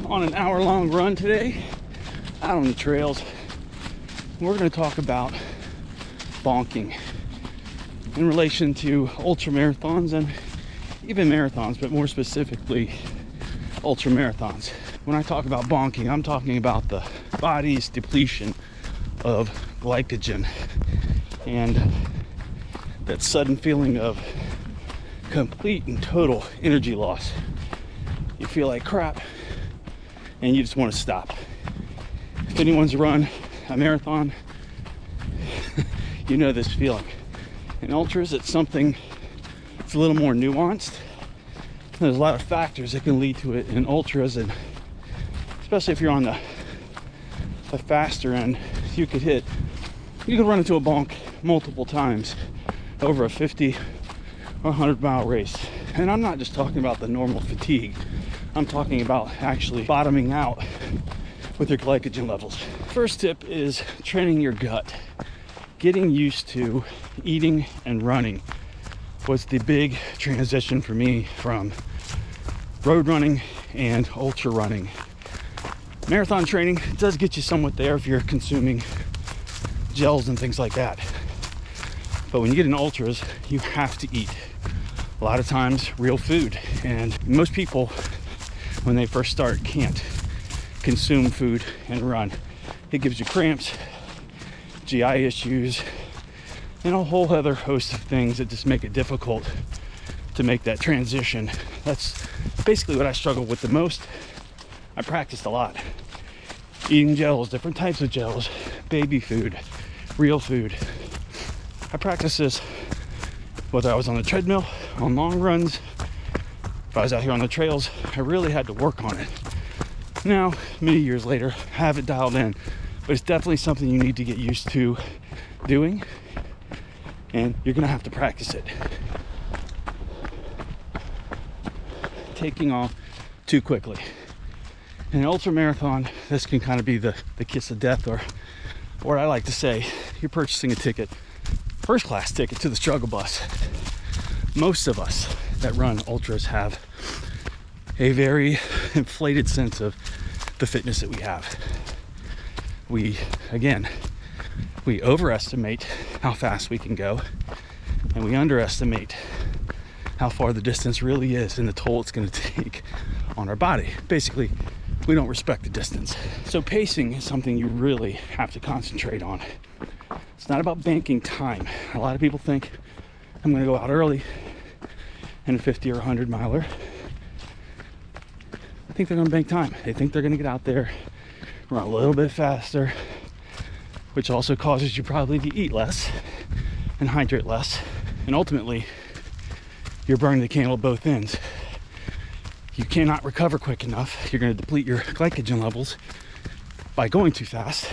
on an hour-long run today out on the trails. We're going to talk about bonking in relation to ultra marathons and even marathons, but more specifically ultra marathons. When I talk about bonking, I'm talking about the body's depletion of glycogen and that sudden feeling of complete and total energy loss. You feel like crap and you just want to stop. If anyone's run a marathon, you know this feeling. In ultras, it's something that's a little more nuanced. There's a lot of factors that can lead to it in ultras, and especially if you're on the faster end, you could run into a bonk multiple times over a 50 or 100 mile race. And I'm not just talking about the normal fatigue. I'm talking about actually bottoming out with your glycogen levels. First tip is training your gut. Getting used to eating and running was the big transition for me from road running and ultra running. Marathon training does get you somewhat there if you're consuming gels and things like that. But when you get in ultras, you have to eat. A lot of times, real food. And most people, when they first start, can't consume food and run. It gives you cramps, GI issues, and a whole other host of things that just make it difficult to make that transition. That's basically what I struggle with the most. I practiced a lot. Eating gels, different types of gels, baby food, real food. I practiced this whether I was on the treadmill, on long runs, if I was out here on the trails. I really had to work on it. Now, many years later, I have it dialed in, but it's definitely something you need to get used to doing, and you're gonna have to practice it. Taking off too quickly. In an ultra marathon, this can kind of be the kiss of death, or what I like to say, you're purchasing a ticket, first class ticket to the struggle bus. Most of us that run ultras have a very inflated sense of the fitness that we have. We overestimate how fast we can go, and we underestimate how far the distance really is and the toll it's going to take on our body. Basically, we don't respect the distance. So pacing is something you really have to concentrate on. It's not about banking time. A lot of people think I'm going to go out early in a 50 or 100 miler. I think they're going to bank time. They think they're going to get out there, run a little bit faster, which also causes you probably to eat less and hydrate less. And ultimately, you're burning the candle at both ends. You cannot recover quick enough. You're going to deplete your glycogen levels by going too fast.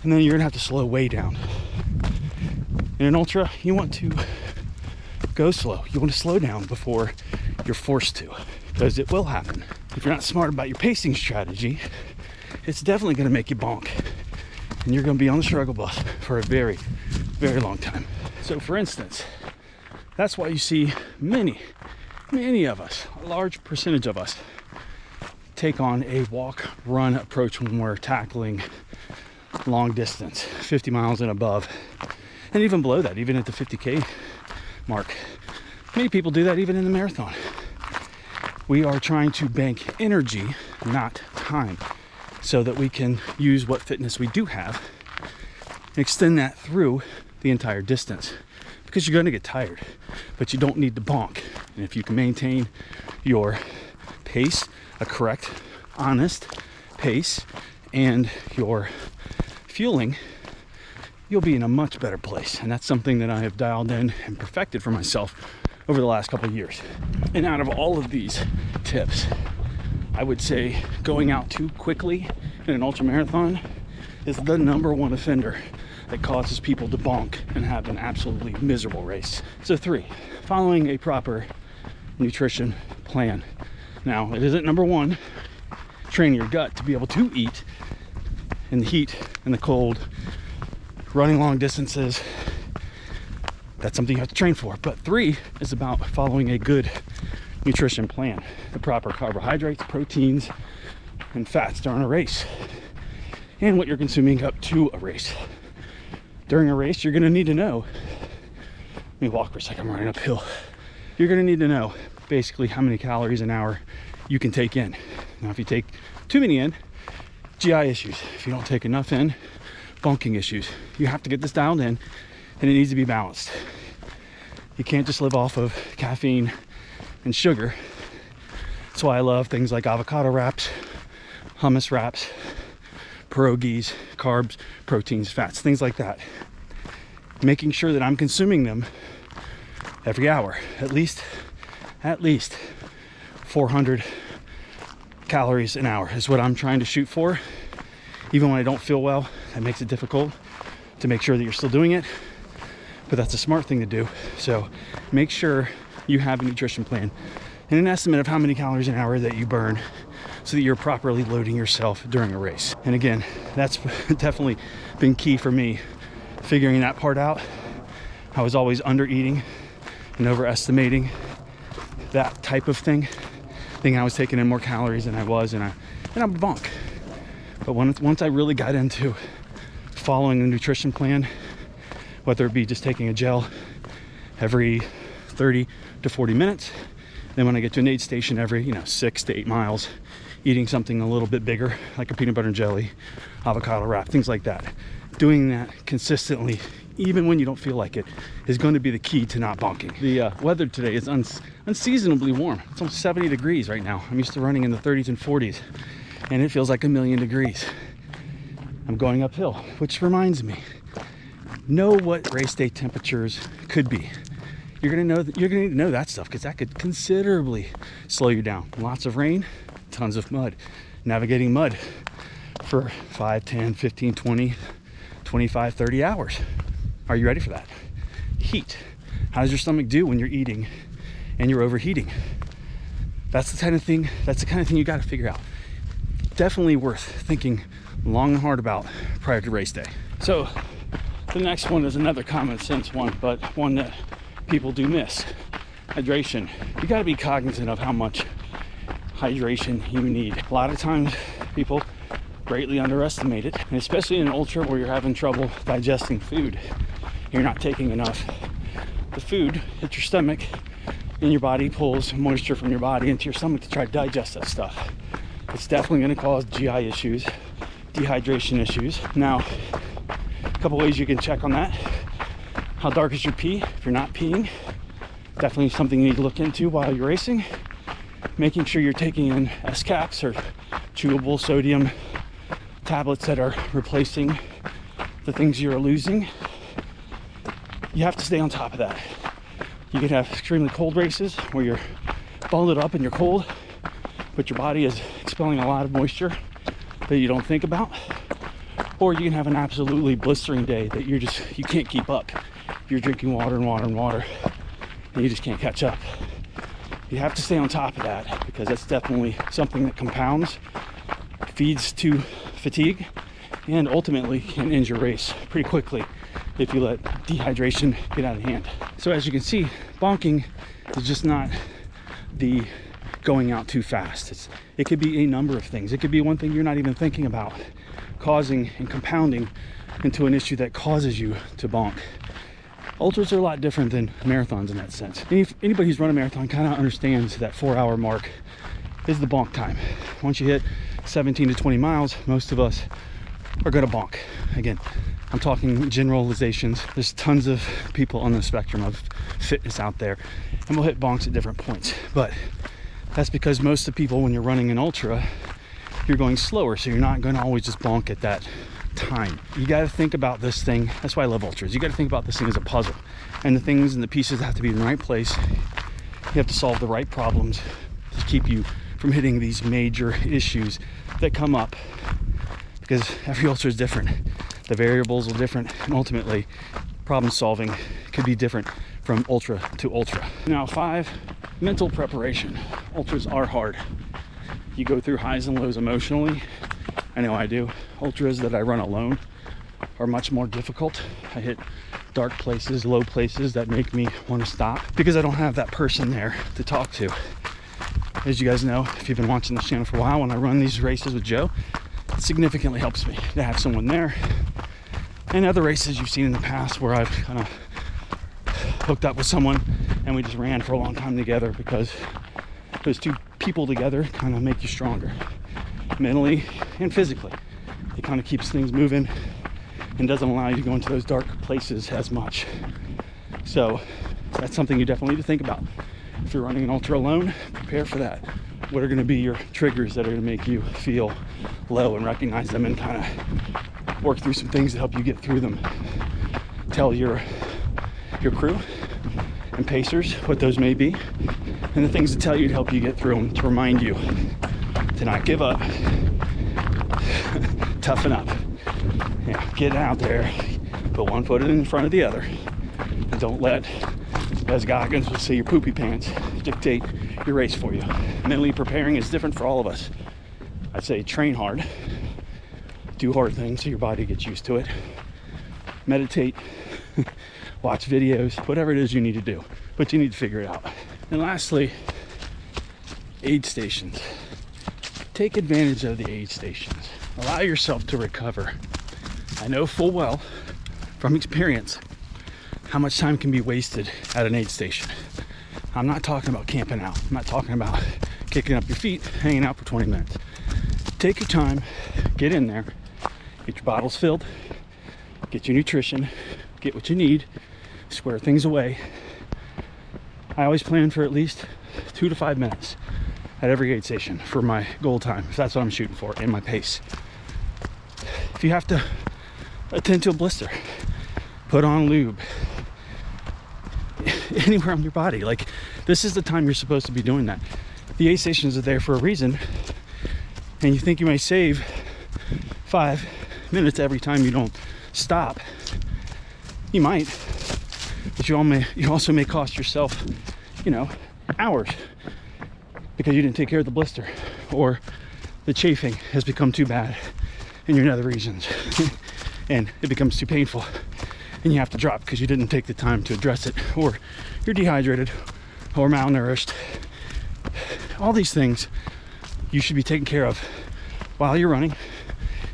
And then you're going to have to slow way down. In an ultra, you want to go slow. You want to slow down before you're forced to, because it will happen. If you're not smart about your pacing strategy, it's definitely going to make you bonk. And you're going to be on the struggle bus for a very, very long time. So for instance, that's why you see many of us, a large percentage of us, take on a walk-run approach when we're tackling long distance, 50 miles and above, and even below that, even at the 50K mark. Many people do that even in the marathon. We are trying to bank energy, not time, so that we can use what fitness we do have and extend that through the entire distance. Because you're going to get tired, but you don't need to bonk. And if you can maintain your pace, a correct, honest pace, and your fueling, you'll be in a much better place. And that's something that I have dialed in and perfected for myself over the last couple of years. And out of all of these tips, I would say going out too quickly in an ultra marathon is the number one offender that causes people to bonk and have an absolutely miserable race. So 3, following a proper nutrition plan. Now, it isn't number 1, train your gut to be able to eat in the heat and the cold, running long distances. That's something you have to train for. But 3 is about following a good nutrition plan, the proper carbohydrates, proteins, and fats during a race, and what you're consuming up to a race. During a race, you're going to need to know, let me walk for a second, I'm running uphill. You're going to need to know basically how many calories an hour you can take in. Now, if you take too many in, GI issues. If you don't take enough in, bonking issues. You have to get this dialed in, and it needs to be balanced. You can't just live off of caffeine and sugar. That's why I love things like avocado wraps, hummus wraps, pierogies, carbs, proteins, fats, things like that. Making sure that I'm consuming them every hour, at least 400 calories an hour is what I'm trying to shoot for. Even when I don't feel well, that makes it difficult to make sure that you're still doing it, but that's a smart thing to do. So make sure you have a nutrition plan and an estimate of how many calories an hour that you burn so that you're properly loading yourself during a race. And again, that's definitely been key for me, figuring that part out. I was always under eating and overestimating that type of thing, thinking I was taking in more calories than I was, and I'm a bonk. But once I really got into following the nutrition plan, whether it be just taking a gel every 30 to 40 minutes, then when I get to an aid station every 6 to 8 miles, eating something a little bit bigger, like a peanut butter and jelly, avocado wrap, things like that. Doing that consistently, even when you don't feel like it, is going to be the key to not bonking. The weather today is unseasonably warm. It's almost 70 degrees right now. I'm used to running in the 30s and 40s, and it feels like a million degrees. I'm going uphill, which reminds me, know what race day temperatures could be. You're gonna need to know that stuff, because that could considerably slow you down. Lots of rain, tons of mud. Navigating mud for 5, 10, 15, 20, 25, 30 hours. Are you ready for that? Heat. How does your stomach do when you're eating and you're overheating? That's the kind of thing you got to figure out. Definitely worth thinking long and hard about prior to race day. So the next one is another common sense one, but one that people do miss. Hydration. You got to be cognizant of how much hydration you need. A lot of times people greatly underestimate it, and especially in an ultra where you're having trouble digesting food, you're not taking enough. The food hits your stomach, and your body pulls moisture from your body into your stomach to try to digest that stuff. It's definitely going to cause GI issues, dehydration issues. Now, a couple ways you can check on that. How dark is your pee? If you're not peeing, definitely something you need to look into while you're racing. Making sure you're taking in S-caps or chewable sodium tablets that are replacing the things you're losing. You have to stay on top of that. You could have extremely cold races where you're bundled up and you're cold, but your body is expelling a lot of moisture that you don't think about. Or you can have an absolutely blistering day that you can't keep up. You're drinking water and water and water, and you just can't catch up. You have to stay on top of that, because that's definitely something that compounds, feeds to fatigue, and ultimately can end your race pretty quickly if you let dehydration get out of hand. So as you can see, bonking is just not the going out too fast. It could be a number of things. It could be one thing you're not even thinking about, causing and compounding into an issue that causes you to bonk. Ultras are a lot different than marathons in that sense. Anybody who's run a marathon kind of understands that 4-hour mark is the bonk time. Once you hit 17 to 20 miles, most of us are going to bonk. Again, I'm talking generalizations. There's tons of people on the spectrum of fitness out there, and we'll hit bonks at different points. But that's because most of the people, when you're running an ultra, you're going slower, so you're not going to always just bonk at that time. You got to think about this thing. That's why I love ultras. You got to think about this thing as a puzzle, and the things and the pieces have to be in the right place. You have to solve the right problems to keep you from hitting these major issues that come up, because every ultra is different. The variables are different, and ultimately problem solving could be different from ultra to ultra. Now 5, mental preparation. Ultras are hard. You go through highs and lows emotionally. I know I do. Ultras that I run alone are much more difficult. I hit dark places, low places that make me want to stop, because I don't have that person there to talk to. as you guys know, if you've been watching this channel for a while, when I run these races with Joe, it significantly helps me to have someone there. And other races you've seen in the past where I've kind of hooked up with someone and we just ran for a long time together, because those two people together kind of make you stronger mentally and physically. It kind of keeps things moving and doesn't allow you to go into those dark places as much. So that's something you definitely need to think about. If you're running an ultra alone, prepare for that. What are going to be your triggers that are going to make you feel low, and recognize them and kind of work through some things to help you get through them. Tell your crew and pacers what those may be, and the things to tell you to help you get through them, to remind you to not give up, toughen up. Yeah, get out there, put one foot in front of the other, and don't let, as Goggins would say, your poopy pants dictate your race for you. Mentally preparing is different for all of us. I'd say train hard, do hard things so your body gets used to it, meditate, watch videos, whatever it is you need to do, but you need to figure it out. And lastly, aid stations. Take advantage of the aid stations. Allow yourself to recover. I know full well from experience how much time can be wasted at an aid station. I'm not talking about camping out. I'm not talking about kicking up your feet, hanging out for 20 minutes. Take your time, get in there, get your bottles filled, get your nutrition, get what you need, square things away. I always plan for at least 2 to 5 minutes at every aid station for my goal time, if that's what I'm shooting for, and my pace. If you have to attend to a blister, put on lube, anywhere on your body. Like, this is the time you're supposed to be doing that. The aid stations are there for a reason, and you think you may save 5 minutes every time you don't stop. You might, but you also may cost yourself, hours, because you didn't take care of the blister, or the chafing has become too bad in your nether regions and it becomes too painful and you have to drop because you didn't take the time to address it, or you're dehydrated or malnourished. All these things you should be taking care of while you're running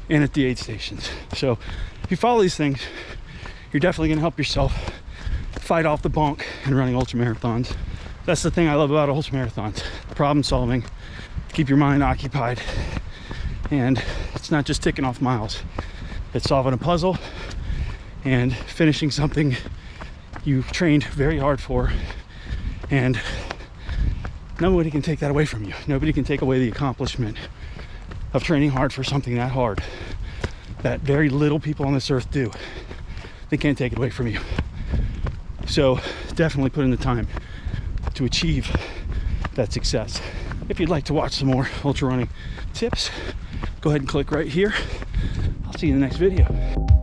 and at the aid stations. So if you follow these things, you're definitely going to help yourself fight off the bonk in running ultra marathons. That's the thing I love about ultra marathons: problem solving, keep your mind occupied, and it's not just ticking off miles. It's solving a puzzle and finishing something you trained very hard for, and nobody can take that away from you. Nobody can take away the accomplishment of training hard for something that hard that very little people on this earth do. They can't take it away from you. So definitely put in the time to achieve that success. If you'd like to watch some more ultra running tips, go ahead and click right here. I'll see you in the next video.